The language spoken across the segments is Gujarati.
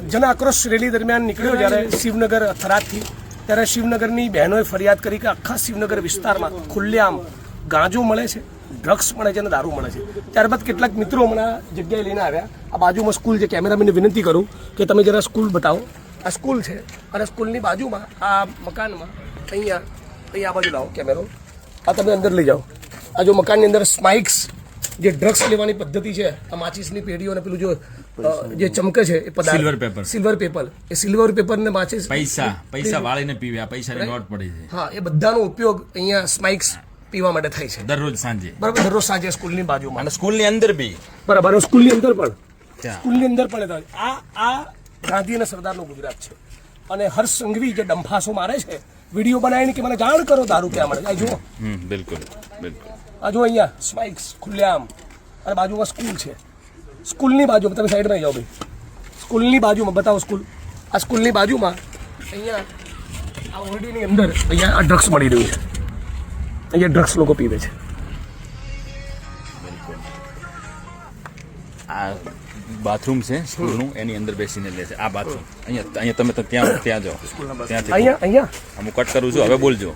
જન આક્રોશ રેલી દરમિયાન નીકળ્યો જ્યારે શિવનગર થરાદથી, ત્યારે શિવનગરની બહેનોએ ફરિયાદ કરી કે આખા શિવનગર વિસ્તારમાં ખુલ્લેઆમ ગાંજો મળે છે, ડ્રગ્સ મળે છે અને દારૂ મળે છે. ત્યારબાદ કેટલાક મિત્રો હમણાં જગ્યાએ લઈને આવ્યા. આ બાજુમાં સ્કૂલ છે. કેમેરામેનને વિનંતી કરું કે તમે જરા સ્કૂલ બતાવો. આ સ્કૂલ છે અને સ્કૂલની બાજુમાં આ મકાનમાં અહીંયા આ બાજુ લાવો કેમેરો. આ તમે અંદર લઈ જાઓ. આ જો મકાનની અંદર સ્માઇક્સ જે ડ્રગ્સ લેવાની પદ્ધતિ છે, આ માચીસની પેઢીઓ અને પેલું જે ચમકે છે એ પદાર્થ સિલ્વર પેપર, એ સિલ્વર પેપર ને માચીસ પૈસા વાળીને પીવે, આ પૈસાની નોટ પડી છે. હા, એ બધાનો ઉપયોગ અહીંયા સ્માઇક્સ પીવા માટે થાય છે દરરોજ સાંજે. બરાબર, દરરોજ સાંજે સ્કૂલની બાજુમાં અને સ્કૂલની અંદર બી બરાબર, સ્કૂલની અંદર પણ આ ગાંધી અને સરદારનું ગુજરાત છે. અને હર્ષ સંઘવી જે ડંફાસો મારે છે, વિડીયો બનાવીને કે મને જાણ કરો દારૂ ક્યાં મળે. આ જુઓ, બિલકુલ આ જો અહીંયા સ્માઇક્સ ખુલ્લેઆમ અને બાજુમાં સ્કૂલ છે. સ્કૂલની બાજુમાં તમે સાઈડમાં જાઓ ભાઈ, સ્કૂલની બાજુમાં બતાવો સ્કૂલ. આ સ્કૂલની બાજુમાં અહીંયા આ ઓરડીની અંદર અહીંયા આ ડ્રગ્સ મળી રહ્યું છે. અહીંયા ડ્રગ્સ લોકો પીવે છે. આ બાથરૂમ છે સ્કૂલનું, એની અંદર બેસીને લે છે. આ બાથરૂમ અહીંયા તમે ત્યાં જાઓ, ત્યાંથી અહીંયા હું કટ કરું છું. હવે બોલજો.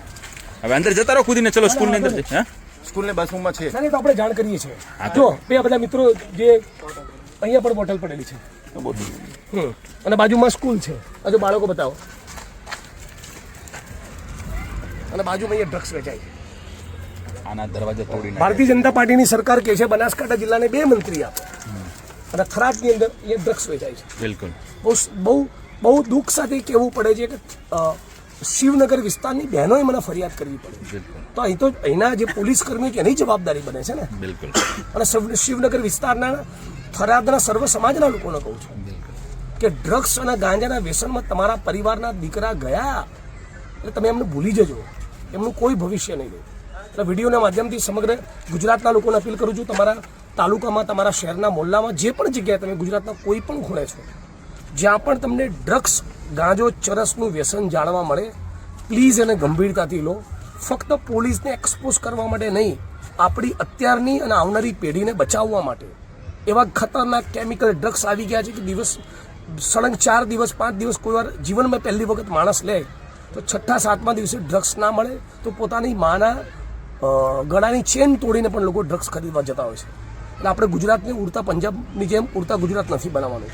હવે અંદર જતા રહો કૂદીને. ચલો સ્કૂલની અંદર. હા, સ્કૂલની બાથરૂમમાં છે. તો આપણે જાણ કરીએ છીએ. જો બે બધા મિત્રો જે અહીંયા પણ બોટલ પડેલી છે અને બાજુમાં સ્કૂલ છે. હજુ બાળકો બતાવો. અને બાજુમાં અહીંયા ડ્રગ્સ વેચાય છે. આના દરવાજા તોડીને ભારતીય જનતા પાર્ટીની સરકાર કહે છે બનાસકાંઠા જિલ્લાને 2 મંત્રી આપે અને થરાદની અંદર એ ડ્રગ્સ વેચાય છે. બિલકુલ બહુ દુઃખ સાથે કહેવું પડે છે કે શિવનગર વિસ્તારની બહેનોએ મને ફરિયાદ કરવી પડે. તો અહીં તો અહીંના જે પોલીસ કર્મીઓ છે એની જવાબદારી બને છે ને. બિલકુલ. અને શિવનગર વિસ્તારના થરાદના સર્વ સમાજના લોકોને કહું છું કે ડ્રગ્સ અને ગાંજાના વ્યસનમાં તમારા પરિવારના દીકરા ગયા એટલે તમે એમને ભૂલી જજો, એમનું કોઈ ભવિષ્ય નહીં રહે. એટલે વિડીયોના માધ્યમથી સમગ્ર ગુજરાતના લોકોને અપીલ કરું છું, તમારા તાલુકામાં, તમારા શહેરના મોહલ્લામાં, જે પણ જગ્યાએ તમે ગુજરાતના કોઈ પણ ખૂણે છો, જ્યાં પણ તમને ડ્રગ્સ, ગાંજો, ચરસનું વ્યસન જાણવા મળે, પ્લીઝ એને ગંભીરતાથી લો. ફક્ત પોલીસને એક્સપોઝ કરવા માટે નહીં, આપણી અત્યારની અને આવનારી પેઢીને બચાવવા માટે. એવા ખતરનાક કેમિકલ ડ્રગ્સ આવી ગયા છે કે સળંગ 4 દિવસ 5 દિવસ કોઈ વાર જીવનમાં પહેલી વખત માણસ લે તો 6થા 7મા દિવસે ડ્રગ્સ ના મળે તો પોતાની માના ગળાની ચેન તોડીને પણ લોકો ડ્રગ્સ ખરીદવા જતા હોય છે. એટલે આપણે ગુજરાતને ઉડતા પંજાબની જેમ ઉડતા ગુજરાત નથી બનાવવાનું.